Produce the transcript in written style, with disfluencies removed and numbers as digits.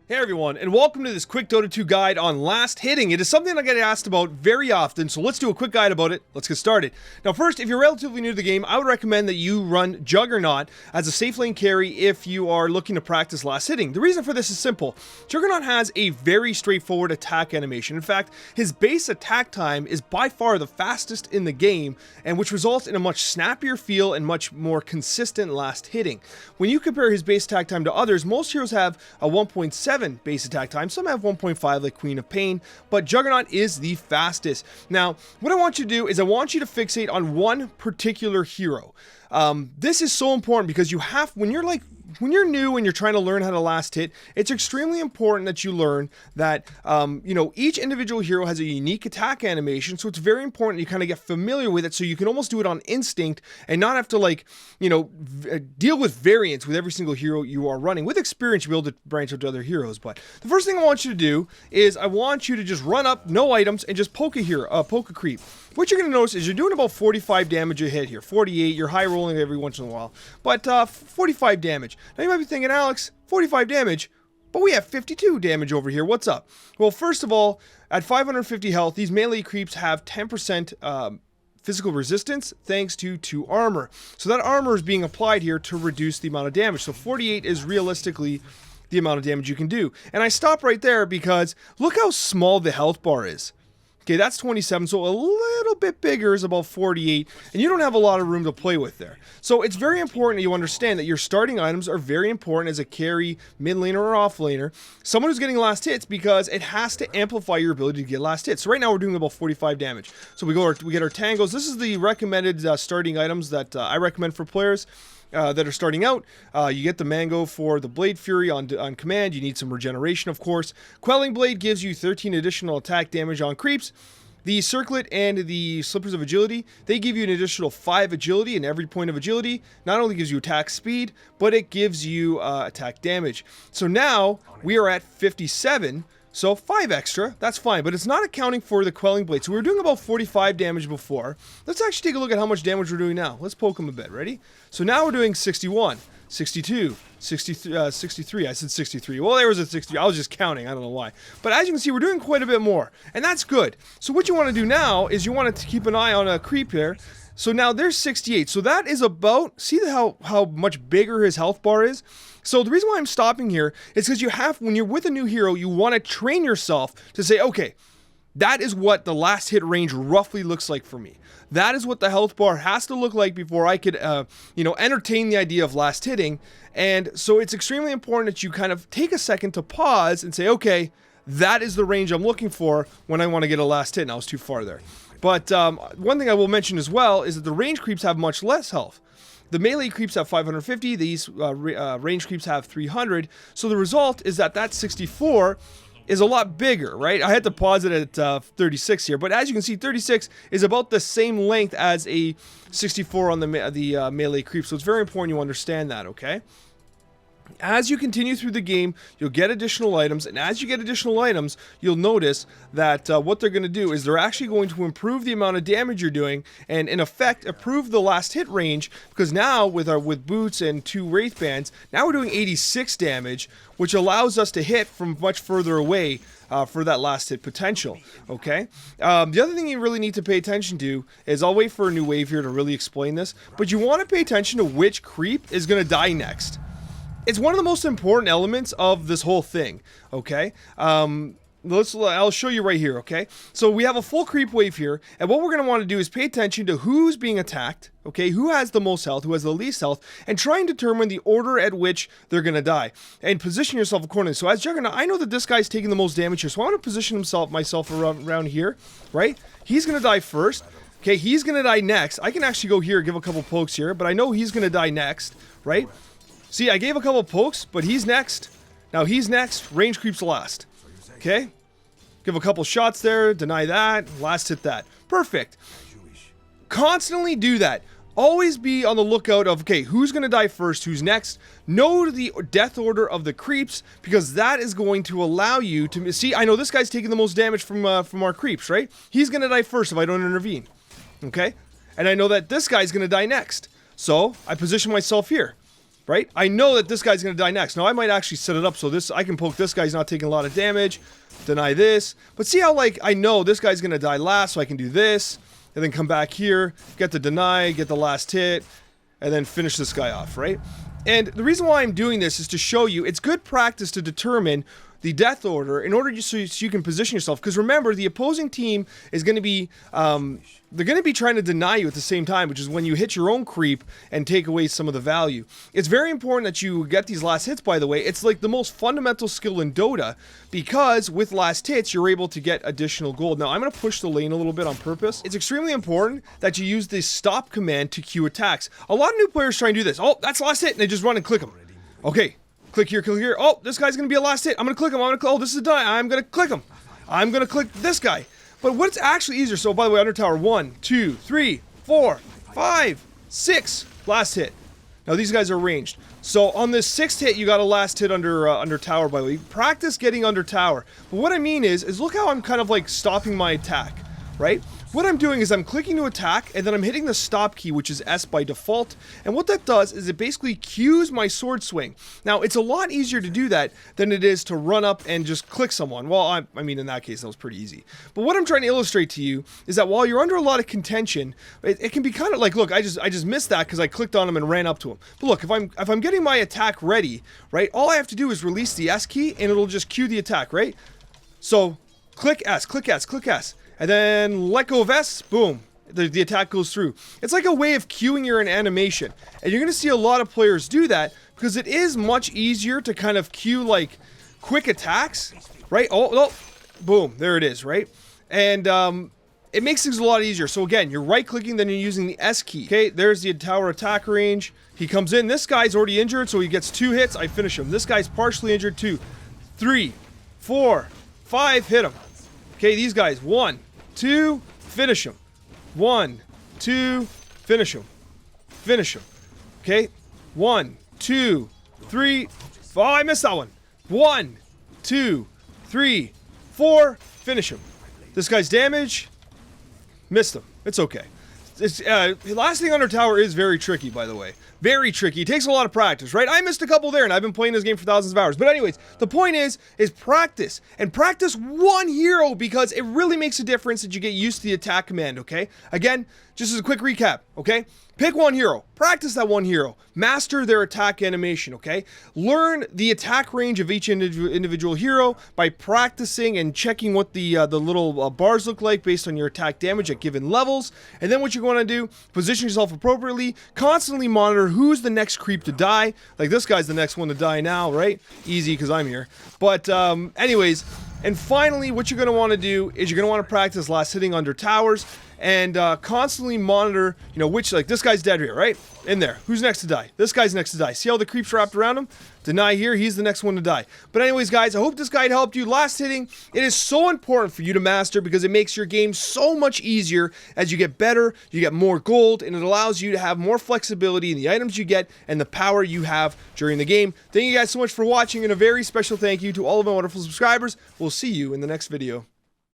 Hey everyone, and welcome to this quick Dota 2 guide on last hitting. It is something I get asked about very often, so let's do a quick guide about it. Let's get started. Now first, if you're relatively new to the game, I would recommend that you run Juggernaut as a safe lane carry if you are looking to practice last hitting. The reason for this is simple. Juggernaut has a very straightforward attack animation. In fact, his base attack time is by far the fastest in the game, and which results in a much snappier feel and much more consistent last hitting. When you compare his base attack time to others, most heroes have a 1.7 base attack time. Some have 1.5 like Queen of Pain, but Juggernaut is the fastest. Now, what I want you to do is I want you to fixate on one particular hero. This is so important because you have, when you're new and you're trying to learn how to last hit, it's extremely important that you learn that, each individual hero has a unique attack animation, so it's very important you kind of get familiar with it so you can almost do it on instinct and not have to deal with variance with every single hero you are running. With experience, you'll be able to branch out to other heroes, but the first thing I want you to do is I want you to just run up, no items, and just poke a creep. What you're going to notice is you're doing about 45 damage a hit here. 48, you're high rolling every once in a while, but 45 damage. Now you might be thinking, Alex, 45 damage, but we have 52 damage over here. What's up? Well, first of all, at 550 health, these melee creeps have 10% physical resistance thanks to 2 armor. So that armor is being applied here to reduce the amount of damage. So 48 is realistically the amount of damage you can do. And I stop right there because look how small the health bar is. Okay, that's 27, so a little bit bigger is about 48, and you don't have a lot of room to play with there. So it's very important that you understand that your starting items are very important as a carry, mid laner, or off laner. Someone who's getting last hits because it has to amplify your ability to get last hits. So right now we're doing about 45 damage. So we get our tangos. This is the recommended starting items that I recommend for players that are starting out. You get the Mango for the Blade Fury on command. You need some regeneration, of course. Quelling Blade gives you 13 additional attack damage on creeps. The Circlet and the Slippers of Agility, they give you an additional 5 agility, and every point of agility not only gives you attack speed, but it gives you attack damage. So now we are at 57. So 5 extra, that's fine, but it's not accounting for the Quelling Blade. So we were doing about 45 damage before. Let's actually take a look at how much damage we're doing now. Let's poke him a bit, ready? So now we're doing 61, 62, 63, I said 63. Well, there was a 63, I was just counting, I don't know why. But as you can see, we're doing quite a bit more, and that's good. So what you want to do now is you want to keep an eye on a creep here. So now there's 68, so that is about, see how much bigger his health bar is? So the reason why I'm stopping here is because when you're with a new hero, you want to train yourself to say, okay, that is what the last hit range roughly looks like for me. That is what the health bar has to look like before I could, entertain the idea of last hitting. And so it's extremely important that you kind of take a second to pause and say, okay, that is the range I'm looking for when I want to get a last hit. And I was too far there. But one thing I will mention as well is that the range creeps have much less health. The melee creeps have 550, these range creeps have 300, so the result is that 64 is a lot bigger, right? I had to pause it at 36 here, but as you can see, 36 is about the same length as a 64 on the melee creep, so it's very important you understand that, okay? As you continue through the game, you'll get additional items, and as you get additional items, you'll notice that what they're going to do is they're actually going to improve the amount of damage you're doing, and in effect, improve the last hit range, because now with boots and 2 wraith bands, now we're doing 86 damage, which allows us to hit from much further away for that last hit potential, okay? The other thing you really need to pay attention to is, I'll wait for a new wave here to really explain this, but you want to pay attention to which creep is going to die next. It's one of the most important elements of this whole thing, okay? I'll show you right here, okay? So we have a full creep wave here, and what we're going to want to do is pay attention to who's being attacked, okay? Who has the most health, who has the least health, and try and determine the order at which they're going to die, and position yourself accordingly. So as Juggernaut, I know that this guy's taking the most damage here, so I want to position myself around here, right? He's going to die first. Okay, he's going to die next. I can actually go here and give a couple pokes here, but I know he's going to die next, right? See, I gave a couple pokes, but he's next. Now he's next. Range creeps last. Okay? Give a couple shots there. Deny that. Last hit that. Perfect. Constantly do that. Always be on the lookout of, okay, who's going to die first? Who's next? Know the death order of the creeps, because that is going to allow you to... See, I know this guy's taking the most damage from our creeps, right? He's going to die first if I don't intervene. Okay? And I know that this guy's going to die next. So, I position myself here. right? I know that this guy's going to die next. Now, I might actually set it up so I can poke this guy. He's not taking a lot of damage. Deny this. But see how, like, I know this guy's going to die last, so I can do this. And then come back here, get the deny, get the last hit, and then finish this guy off, right? And the reason why I'm doing this is to show you it's good practice to determine the death order in order so you can position yourself. Because remember, the opposing team is going to be, they're going to be trying to deny you at the same time, which is when you hit your own creep and take away some of the value. It's very important that you get these last hits, by the way. It's like the most fundamental skill in Dota, because with last hits, you're able to get additional gold. Now, I'm going to push the lane a little bit on purpose. It's extremely important that you use the stop command to queue attacks. A lot of new players try and do this. Oh, that's the last hit, and they just run and click them. Okay. Click here, click here. Oh, this guy's going to be a last hit. I'm going to click him. Oh, this is a die. I'm going to click him. I'm going to click this guy. But what's actually easier, so by the way, under tower, 1, 2, 3, 4, 5, 6. Last hit. Now, these guys are ranged. So on this 6th hit, you got a last hit under tower, by the way. Practice getting under tower. But what I mean is look how I'm kind of like stopping my attack, right? What I'm doing is I'm clicking to attack, and then I'm hitting the stop key, which is S by default. And what that does is it basically cues my sword swing. Now, it's a lot easier to do that than it is to run up and just click someone. Well, I mean, in that case, that was pretty easy. But what I'm trying to illustrate to you is that while you're under a lot of contention, it can be kind of like, look, I just missed that because I clicked on him and ran up to him. But look, if I'm getting my attack ready, right, all I have to do is release the S key, and it'll just cue the attack, right? So, click S, click S, click S. And then let go of S, boom, the attack goes through. It's like a way of queuing your animation. And you're going to see a lot of players do that because it is much easier to kind of queue like quick attacks, right? Oh, boom, there it is, right? And it makes things a lot easier. So again, you're right clicking, then you're using the S key. Okay, there's the tower attack range. He comes in, this guy's already injured, so he gets 2 hits, I finish him. This guy's partially injured, 2, 3, 4, 5, hit him. Okay, these guys, 1, 2, finish him. 1, 2, finish him. Finish him. Okay, 1, 2, 3. Oh, I missed that one. 1, 2, 3, 4, finish him. This guy's damage, missed him. It's okay. Last thing under tower is very tricky, by the way. Very tricky. It takes a lot of practice, right? I missed a couple there, and I've been playing this game for thousands of hours. But anyways, the point is practice. And practice one hero, because it really makes a difference that you get used to the attack command, okay? Again, just as a quick recap, okay? Pick one hero. Practice that one hero. Master their attack animation, okay? Learn the attack range of each individual hero by practicing and checking what the little bars look like based on your attack damage at given levels. And then what you're going to do, position yourself appropriately, constantly monitor who's the next creep to die. Like this guy's the next one to die now, right? Easy, because I'm here. But anyways, and finally, what you're going to want to do is you're going to want to practice last hitting under towers and constantly monitor, you know, which, like, this guy's dead here, right? In there. Who's next to die? This guy's next to die. See how the creeps wrapped around him? Deny here, he's the next one to die. But anyways, guys, I hope this guide helped you. Last hitting, it is so important for you to master because it makes your game so much easier. As you get better, you get more gold, and it allows you to have more flexibility in the items you get and the power you have during the game. Thank you guys so much for watching, and a very special thank you to all of my wonderful subscribers. We'll see you in the next video.